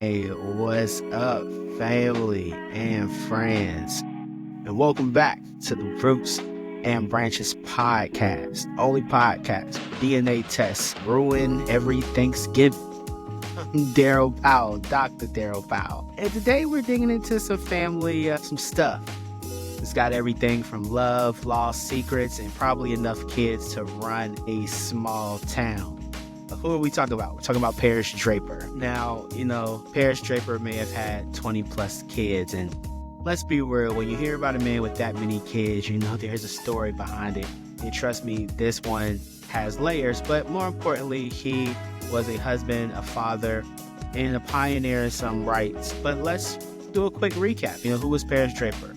Hey, what's up, family and friends? And welcome back to the Roots and Branches podcast. Only podcast, DNA tests ruin every Thanksgiving. I'm Darryl Powell, Dr. Darryl Powell. And today we're digging into some family, some stuff. It's got everything from love, lost secrets, and probably enough kids to run a small town. Who are we talking about? We're talking about Paris Draper. Now, Paris Draper may have had 20 plus kids, and let's be real, when you hear about a man with that many kids, there's a story behind it. And trust me, this one has layers, but more importantly, he was a husband, a father, and a pioneer in some rights. But let's do a quick recap. Who was Paris Draper?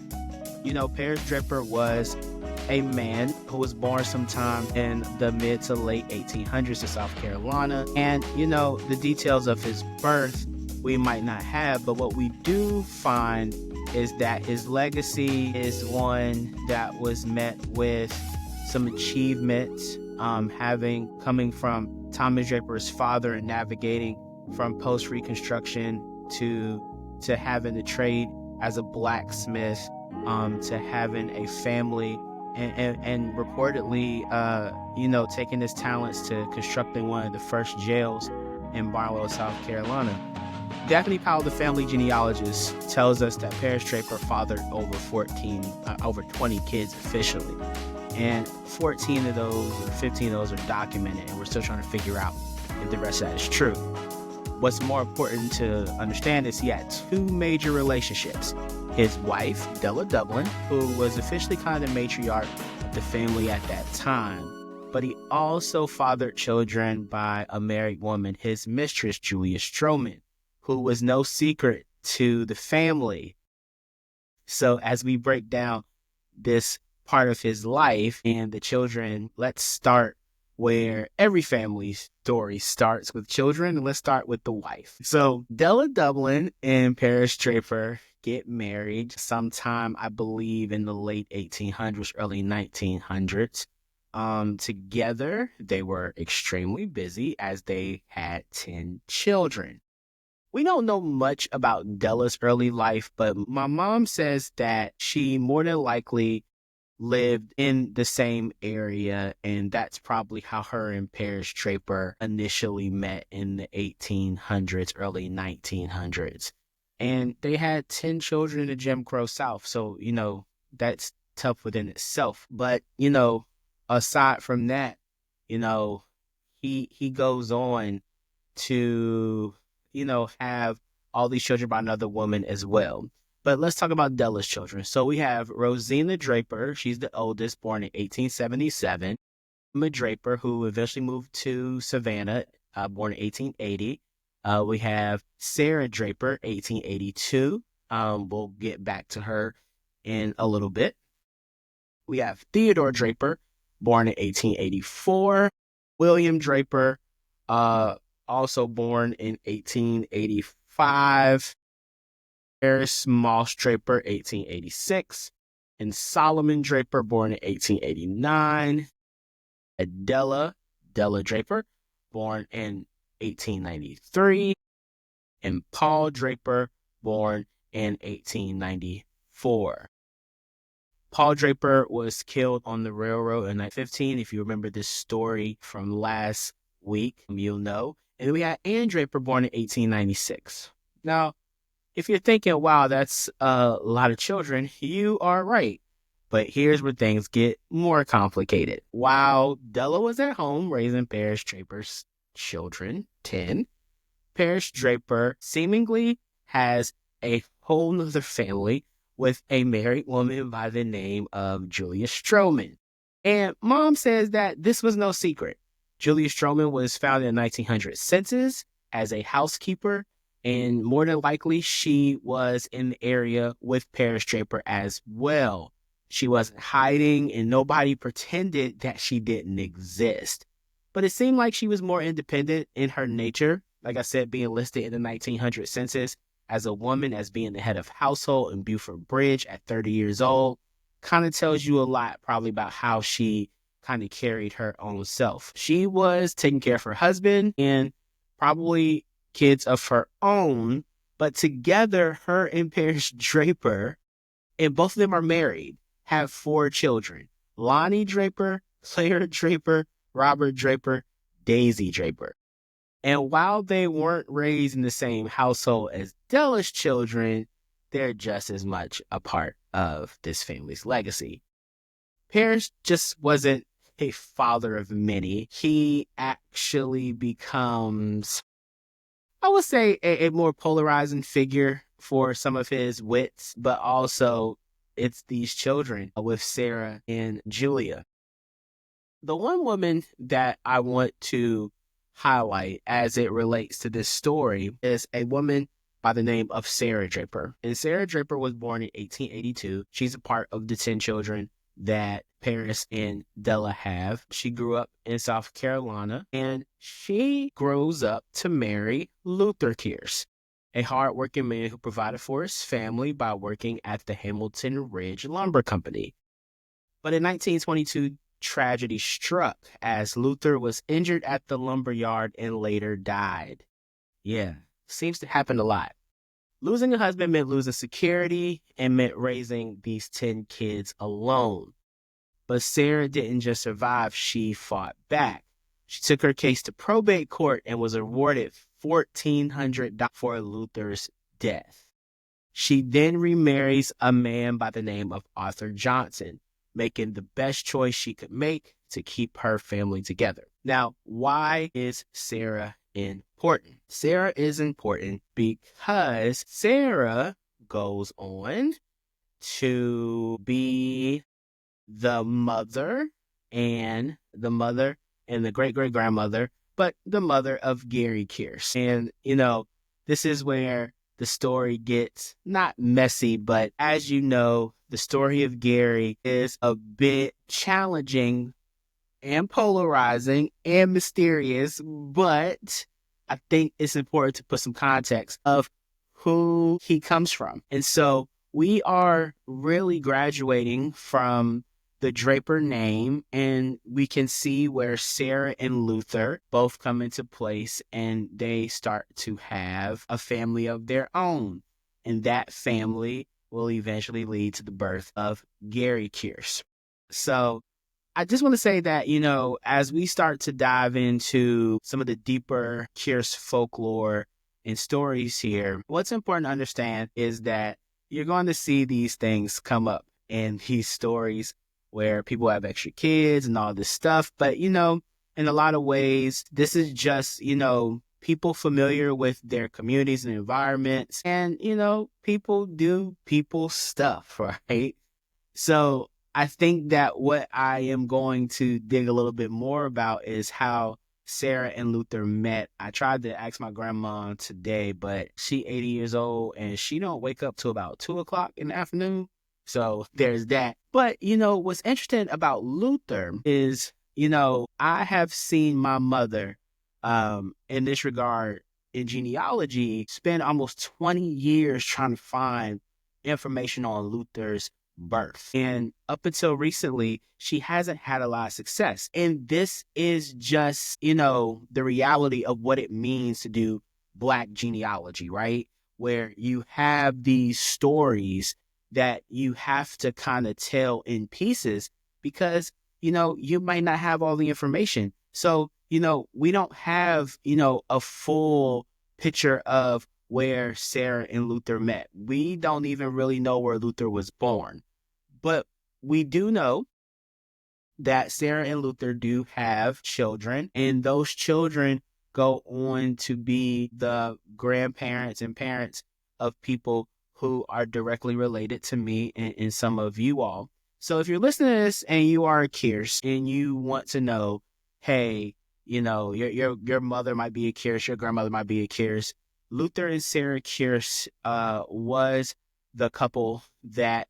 Paris Draper was a man who was born sometime in the mid to late 1800s in South Carolina. And, the details of his birth we might not have, but what we do find is that his legacy is one that was met with some achievements, coming from Thomas Draper's father and navigating from post-Reconstruction to having the trade as a blacksmith, to having a family, and reportedly, taking his talents to constructing one of the first jails in Barlow, South Carolina. Daphne Powell, the family genealogist, tells us that Paris Draper fathered over 20 kids officially. And 14 of those, or 15 of those are documented, and we're still trying to figure out if the rest of that is true. What's more important to understand is he had two major relationships. His wife, Della Dublin, who was officially kind of the matriarch of the family at that time, but he also fathered children by a married woman, his mistress, Julia Stroman, who was no secret to the family. So as we break down this part of his life and the children, let's start where every family story starts, with children, and let's start with the wife. So Della Dublin and Paris Draper get married sometime, I believe, in the late 1800s, early 1900s. Together, they were extremely busy as they had 10 children. We don't know much about Della's early life, but my mom says that she more than likely lived in the same area, and that's probably how her and Paris Draper initially met in the 1800s, early 1900s. And they had 10 children in the Jim Crow South, so, that's tough within itself. But, aside from that, he goes on to, have all these children by another woman as well. But let's talk about Della's children. So we have Rosina Draper. She's the oldest, born in 1877. Emma Draper, who eventually moved to Savannah, born in 1880. We have Sarah Draper, 1882. We'll get back to her in a little bit. We have Theodore Draper, born in 1884. William Draper, also born in 1885. Paris Moss Draper, 1886, and Solomon Draper, born in 1889. Della Draper, born in 1893, and Paul Draper, born in 1894. Paul Draper was killed on the railroad in 1915. If you remember this story from last week, you'll know. And then we had Anne Draper, born in 1896. Now, if you're thinking, wow, that's a lot of children, you are right. But here's where things get more complicated. While Della was at home raising Paris Draper's children, 10, Paris Draper seemingly has a whole nother family with a married woman by the name of Julia Stroman. And mom says that this was no secret. Julia Stroman was found in the 1900 census as a housekeeper, and more than likely, she was in the area with Paris Draper as well. She wasn't hiding, and nobody pretended that she didn't exist. But it seemed like she was more independent in her nature. Like I said, being listed in the 1900 census as a woman, as being the head of household in Beaufort Bridge at 30 years old, kind of tells you a lot probably about how she kind of carried her own self. She was taking care of her husband and probably kids of her own, But together, her and Paris Draper, and both of them are married, have 4 children. Lonnie Draper, Claire Draper, Robert Draper, Daisy Draper. And while they weren't raised in the same household as Della's children, they're just as much a part of this family's legacy. Paris just wasn't a father of many. He actually becomes, I would say, a more polarizing figure for some of his wits, but also it's these children with Sarah and Julia. The one woman that I want to highlight as it relates to this story is a woman by the name of Sarah Draper. And Sarah Draper was born in 1882. She's a part of the 10 children that Paris and Della have. She grew up in South Carolina, and she grows up to marry Luther Kearse, a hardworking man who provided for his family by working at the Hamilton Ridge Lumber Company. But in 1922, tragedy struck as Luther was injured at the lumber yard and later died. Yeah, seems to happen a lot. Losing a husband meant losing security and meant raising these 10 kids alone. But Sarah didn't just survive, she fought back. She took her case to probate court and was awarded $1,400 for Luther's death. She then remarries a man by the name of Arthur Johnson, making the best choice she could make to keep her family together. Now, why is Sarah important? Sarah is important because Sarah goes on to be the mother and the great-great-grandmother, but the mother of Gary Kearse. And, this is where the story gets not messy, but as you know, the story of Gary is a bit challenging and polarizing and mysterious, but I think it's important to put some context of who he comes from. And so we are really graduating from the Draper name, and we can see where Sarah and Luther both come into place, and they start to have a family of their own. And that family will eventually lead to the birth of Gary Kearse. So I just want to say that, as we start to dive into some of the deeper Kearse folklore and stories here, what's important to understand is that you're going to see these things come up in these stories where people have extra kids and all this stuff. But, in a lot of ways, this is just, people familiar with their communities and environments. And, people do people stuff, right? So I think that what I am going to dig a little bit more about is how Sarah and Luther met. I tried to ask my grandma today, but she 80 years old and she don't wake up till about 2 o'clock in the afternoon. So there's that. But, what's interesting about Luther is, I have seen my mother in this regard in genealogy spend almost 20 years trying to find information on Luther's birth. And up until recently, she hasn't had a lot of success. And this is just, the reality of what it means to do Black genealogy, right? Where you have these stories that you have to kind of tell in pieces because, you might not have all the information. So, we don't have, a full picture of where Sarah and Luther met. We don't even really know where Luther was born. But we do know that Sarah and Luther do have children, and those children go on to be the grandparents and parents of people who are directly related to me and some of you all. So if you're listening to this and you are a Kearse and you want to know, hey, your mother might be a Kearse, your grandmother might be a Kearse. Luther and Sarah Kearse was the couple that,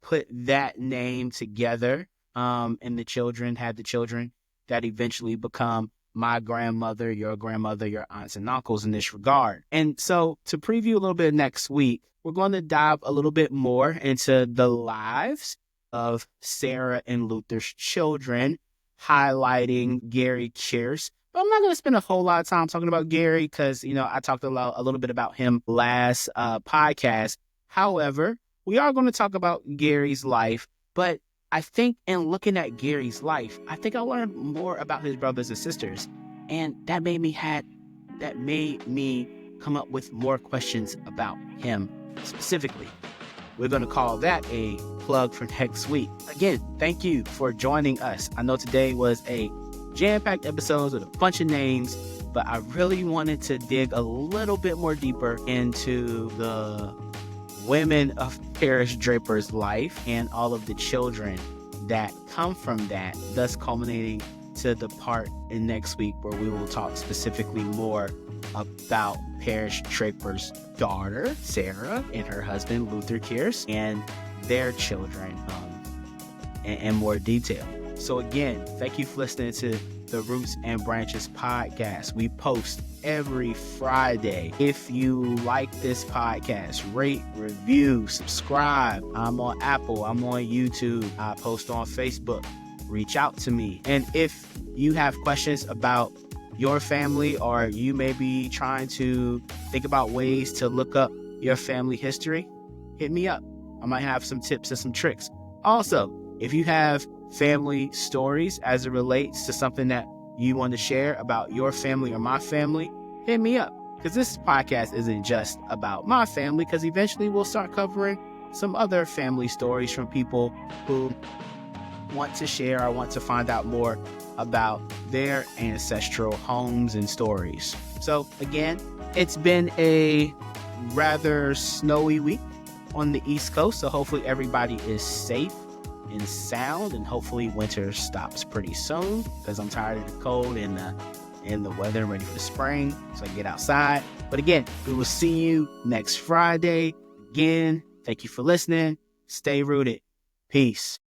put that name together, and the children had the children that eventually become my grandmother, your aunts and uncles in this regard. And so to preview a little bit next week, we're going to dive a little bit more into the lives of Sarah and Luther's children, highlighting Gary Kearse, But I'm not going to spend a whole lot of time talking about Gary because, I talked a little bit about him last podcast. However, we are going to talk about Gary's life. But I think in looking at Gary's life, I think I learned more about his brothers and sisters. And that made me come up with more questions about him specifically. We're going to call that a plug for next week. Again, thank you for joining us. I know today was a jam-packed episode with a bunch of names, but I really wanted to dig a little bit more deeper into the women of Paris Draper's life and all of the children that come from that, thus culminating to the part in next week where we will talk specifically more about Paris Draper's daughter, Sarah, and her husband, Luther Kearse, and their children in more detail. So again, thank you for listening to the Roots and Branches podcast. We post every Friday. If you like this podcast, rate, review, subscribe. I'm on Apple. I'm on YouTube. I post on Facebook. Reach out to me. And if you have questions about your family, or you may be trying to think about ways to look up your family history, hit me up. I might have some tips and some tricks. Also, if you have family stories as it relates to something that you want to share about your family or my family, hit me up. Because this podcast isn't just about my family, because eventually we'll start covering some other family stories from people who want to share or want to find out more about their ancestral homes and stories. So again, it's been a rather snowy week on the East Coast, so hopefully everybody is safe and sound, and hopefully winter stops pretty soon, because I'm tired of the cold and the weather. I'm ready for the spring so I can get outside. But again, we will see you next Friday. Again, thank you for listening. Stay rooted. Peace.